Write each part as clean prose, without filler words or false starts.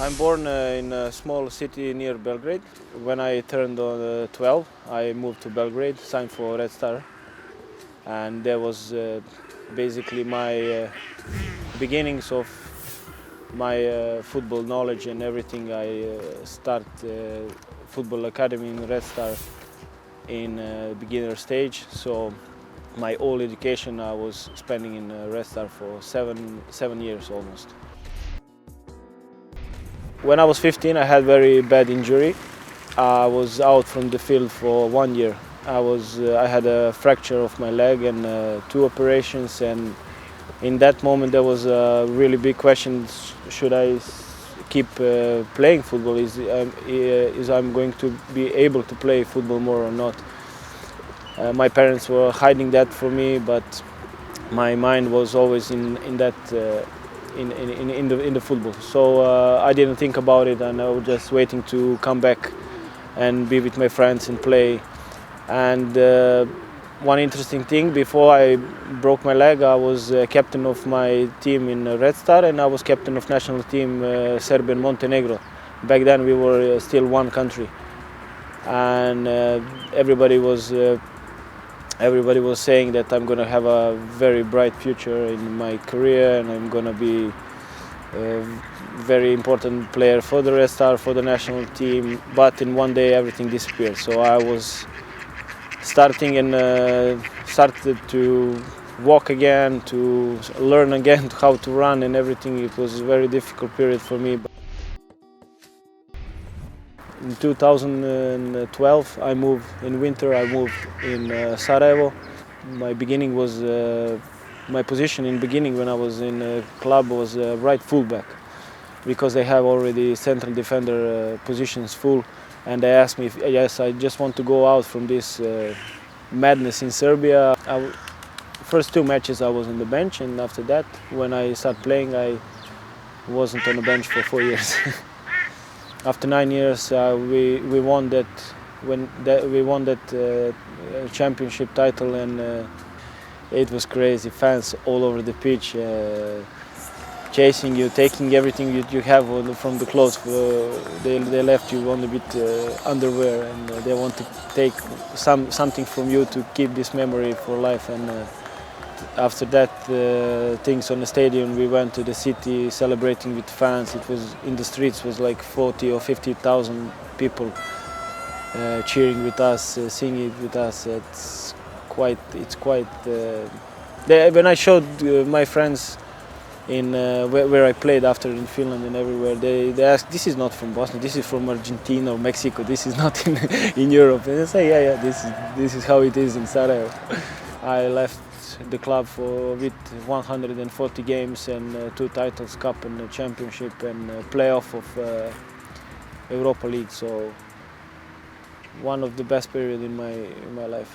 I'm born in a small city near Belgrade. When I turned 12, I moved to Belgrade, signed for Red Star, and that was basically my beginnings of my football knowledge and everything. I start football academy in Red Star in beginner stage. So my whole education I was spending in Red Star for seven years almost. When I was 15, I had very bad injury. I was out from the field for 1 year. I had a fracture of my leg and 2 operations, and in that moment there was a really big question: should I keep playing football? Is I'm going to be able to play football more or not? My parents were hiding that from me, but my mind was always in that. In the football, so I didn't think about it, and I was just waiting to come back and be with my friends and play. And one interesting thing, before I broke my leg, I was captain of my team in Red Star, and I was captain of national team Serbia and Montenegro. Back then we were still one country, and everybody was saying that I'm going to have a very bright future in my career, and I'm going to be a very important player for the Red Star, for the national team. But in one day everything disappeared. So I was started to walk again, to learn again how to run and everything. It was a very difficult period for me. In 2012, I moved in winter. I moved in Sarajevo. My position in beginning when I was in a club was right fullback, because they have already central defender positions full. And they asked me if yes, I just want to go out from this madness in Serbia. First 2 matches I was on the bench, and after that, when I started playing, I wasn't on the bench for 4 years. After 9 years, we won that championship title, and it was crazy. Fans all over the pitch, chasing you, taking everything you have from the clothes. They left you only with underwear, and they want to take something from you to keep this memory for life. And after that, things on the stadium, we went to the city celebrating with fans. It was in the streets, was like 40 or 50,000 people cheering with us, singing with us. It's quite. When I showed my friends in where I played after in Finland and everywhere, they asked, "This is not from Bosnia. This is from Argentina or Mexico. This is not in Europe." And I say, "Yeah, this is how it is in Sarajevo." I left the club with 140 games and 2 titles, cup and championship, and playoff of Europa League. So one of the best period in my life.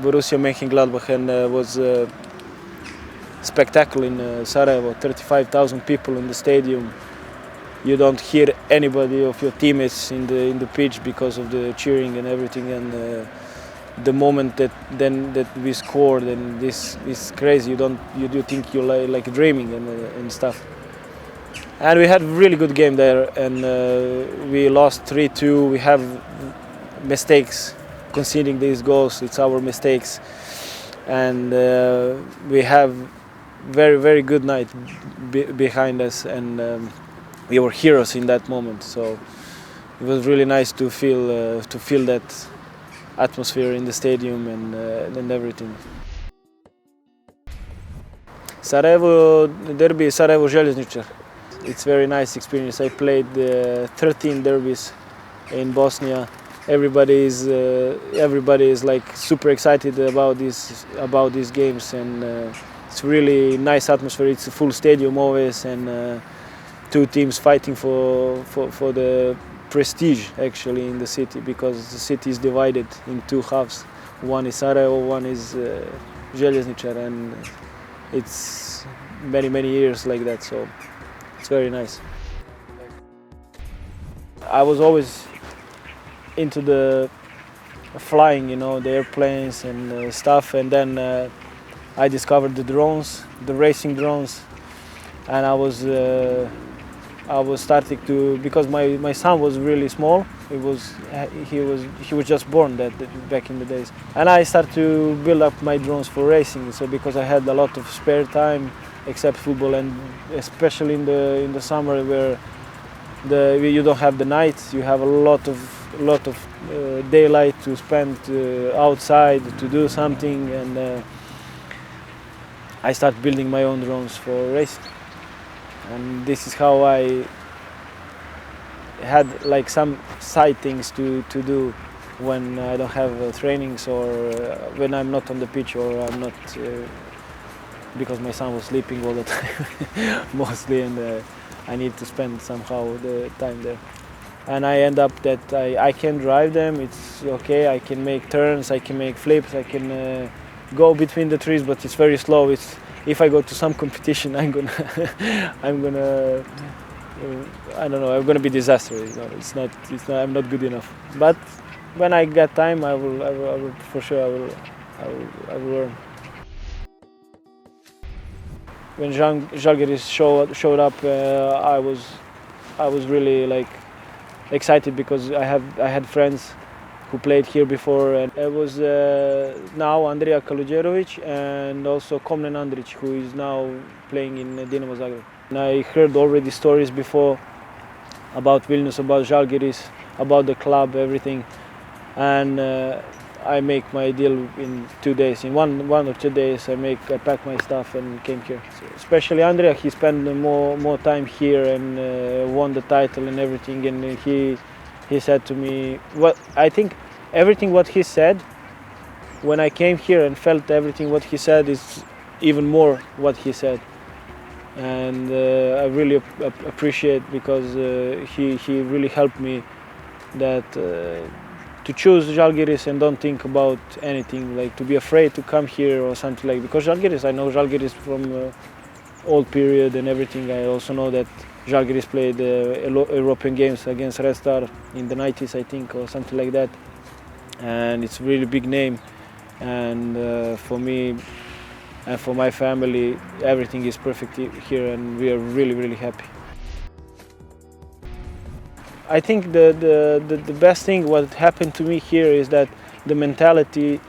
Borussia Mönchengladbach, and was a spectacle in Sarajevo. 35,000 people in the stadium. You don't hear anybody of your teammates in the pitch because of the cheering and everything. And the moment that we scored, and this is crazy. You think you're like dreaming and stuff. And we had a really good game there, and we lost 3-2. We have mistakes conceding these goals. It's our mistakes, and we have very good night behind us, and we were heroes in that moment. So it was really nice to feel that atmosphere in the stadium and everything. Sarajevo derby, Sarajevo Željezničar. It's very nice experience. I played 13 derbies in Bosnia. Everybody is like super excited about these games, and it's really nice atmosphere. It's a full stadium always, and 2 teams fighting for the prestige actually in the city, because the city is divided in 2 halves. One is Sarajevo, one is Željezničar, and it's many years like that, so it's very nice. I was always into the flying, the airplanes and stuff, and then I discovered the drones, the racing drones, and I was starting to, because my son was really small. He was just born back in the days, and I started to build up my drones for racing. So because I had a lot of spare time except football, and especially in the summer where you don't have the nights, you have a lot of daylight to spend outside to do something, and I started building my own drones for racing. And this is how I had like some side things to do when I don't have trainings, or when I'm not on the pitch, or I'm not, because my son was sleeping all the time mostly, and I need to spend somehow the time there. And I end up that I can drive them, it's okay, I can make turns, I can make flips, I can go between the trees, but it's very slow. If I go to some competition, I'm gonna I don't know, I'm gonna be disastrous. It's not, I'm not good enough. But when I get time, I will for sure I will learn. When Žalgirio showed up, I was really like excited, because I had friends who played here before, and it was now Andrija Kaludjerovic and also Komnen Andrić, who is now playing in Dinamo Zagreb. And I heard already stories before about Vilnius, about Žalgiris, about the club, everything, and I make my deal in 2 days. In one or 2 days, I pack my stuff and came here. So especially Andrija, he spent more time here and won the title and everything, and he said to me, what I think everything what he said when I came here and felt everything what he said is even more what he said, and I really appreciate, because he really helped me that to choose Žalgiris and don't think about anything, like to be afraid to come here or something like, because Žalgiris, I know Žalgiris from old period and everything. I also know that Žalgiris played European games against Red Star in the 90s, I think, or something like that. And it's a really big name. And for me and for my family, everything is perfect here, and we are really, really happy. I think the best thing what happened to me here is that the mentality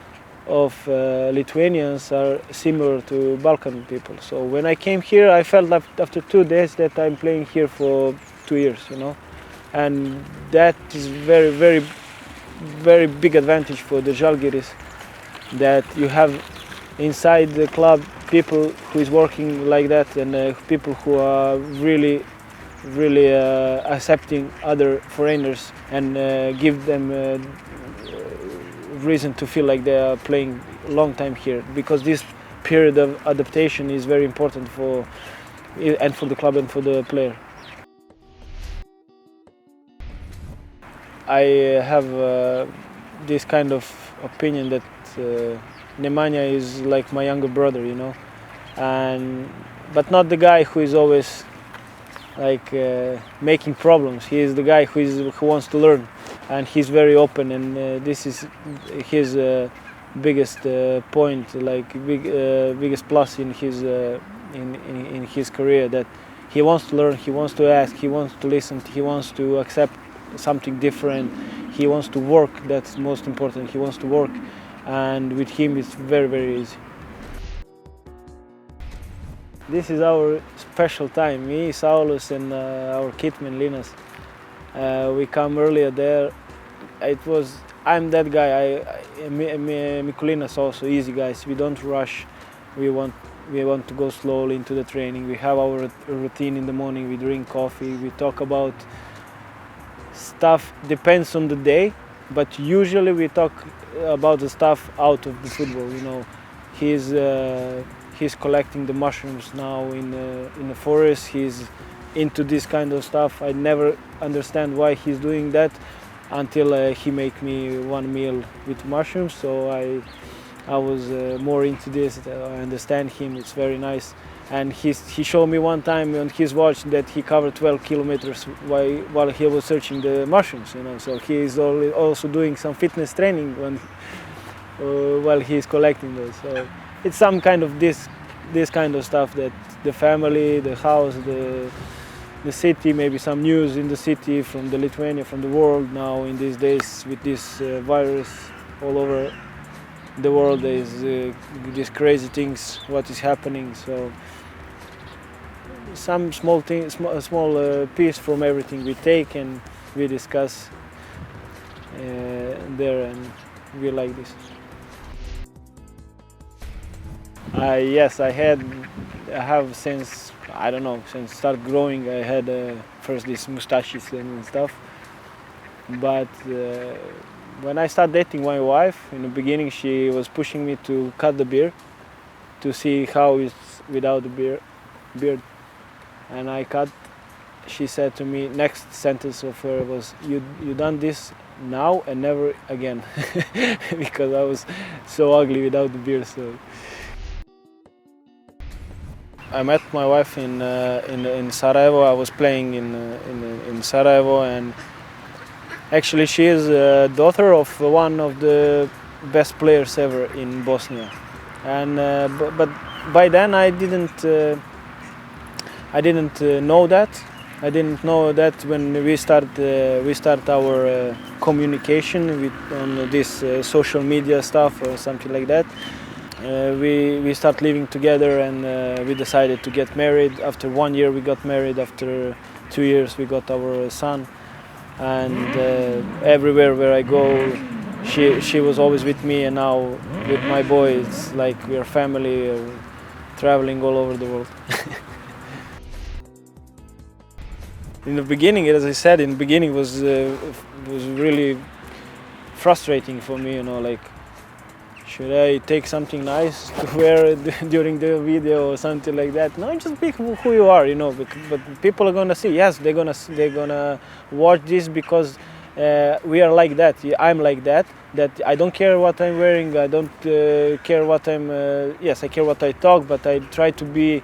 of Lithuanians are similar to Balkan people. So when I came here, I felt after 2 days that I'm playing here for 2 years, you know, and that is very, very, very big advantage for the Žalgiris, that you have inside the club people who is working like that, and people who are really accepting other foreigners and give them reason to feel like they are playing a long time here, because this period of adaptation is very important for the club and for the player. I have this kind of opinion that Nemanja is like my younger brother, you know, but not the guy who is always like making problems. He is the guy who wants to learn, and he's very open, and this is his biggest point, like biggest plus in his career, that he wants to learn, he wants to ask, he wants to listen, he wants to accept something different, he wants to work. That's most important. He wants to work, and with him it's very, very easy. This is our special time, me, Saulis, and our kitman Linas. We come earlier there. I'm that guy. Mikulinas also, easy guys. We don't rush. We want to go slowly into the training. We have our routine in the morning. We drink coffee. We talk about stuff. Depends on the day, but usually we talk about the stuff out of the football. You know, he's collecting the mushrooms now in the forest. He's into this kind of stuff. I never understand why he's doing that until he make me one meal with mushrooms. So I was more into this. I understand him. It's very nice. And he showed me one time on his watch that he covered 12 kilometers while he was searching the mushrooms. You know, so he is also doing some fitness training while he is collecting those. So it's some kind of this this kind of stuff, that the family, the house, the city, maybe some news in the city from the Lithuania, from the world now in these days with this virus all over the world. There is these crazy things, what is happening. So some small thing, small piece from everything we take and we discuss there, and we like this. Yes, I have since, I don't know, since start growing. I had first these mustaches and stuff, but when I started dating my wife, in the beginning she was pushing me to cut the beard to see how it's without the beard, and I cut. She said to me, next sentence of her was, you done this now and never again, because I was so ugly without the beard. So I met my wife in Sarajevo. I was playing in Sarajevo, and actually she is a daughter of one of the best players ever in Bosnia. And but by then I didn't know that. I didn't know that when we start our communication on this social media stuff or something like that. We start living together, and we decided to get married. After 1 year we got married. After 2 years we got our son. And everywhere where I go, she was always with me, and now with my boy it's like we're family, traveling all over the world. In the beginning, as I said, in the beginning was really frustrating for me, you know, like, should I take something nice to wear during the video or something like that? No, just be who you are, you know. But people are gonna see. Yes, they're gonna watch this because we are like that. I'm like that. That I don't care what I'm wearing. I don't care what I'm. Yes, I care what I talk, but I try to be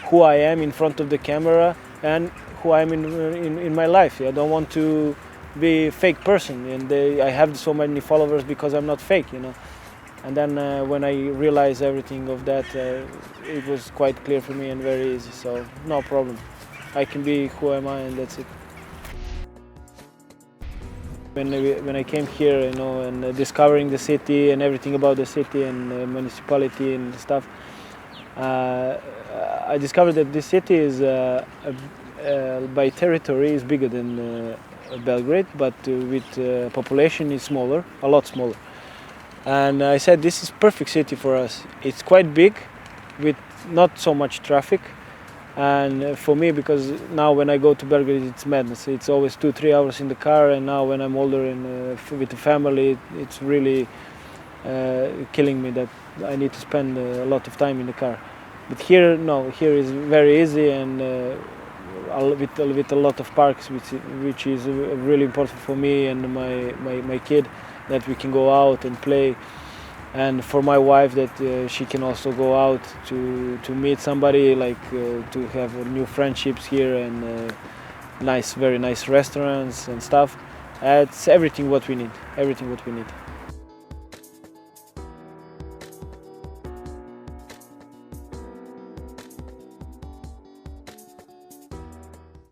who I am in front of the camera and who I'm in my life. I don't want to be a fake person, and I have so many followers because I'm not fake, you know. And then when I realized everything of that, it was quite clear for me and very easy. So no problem. I can be who am I, and that's it. When I came here, you know, and discovering the city and everything about the city and municipality and stuff, I discovered that this city is by territory is bigger than Belgrade, but with population is smaller, a lot smaller. And I said, this is perfect city for us. It's quite big, with not so much traffic. And for me, because now when I go to Belgrade, it's madness. It's always 2-3 hours in the car, and now when I'm older and with the family, it's really killing me that I need to spend a lot of time in the car. But here, no, here is very easy, and with a lot of parks, which is really important for me and my kid, that we can go out and play, and for my wife that she can also go out to meet somebody, like to have new friendships here, and very nice restaurants and stuff. It's everything what we need.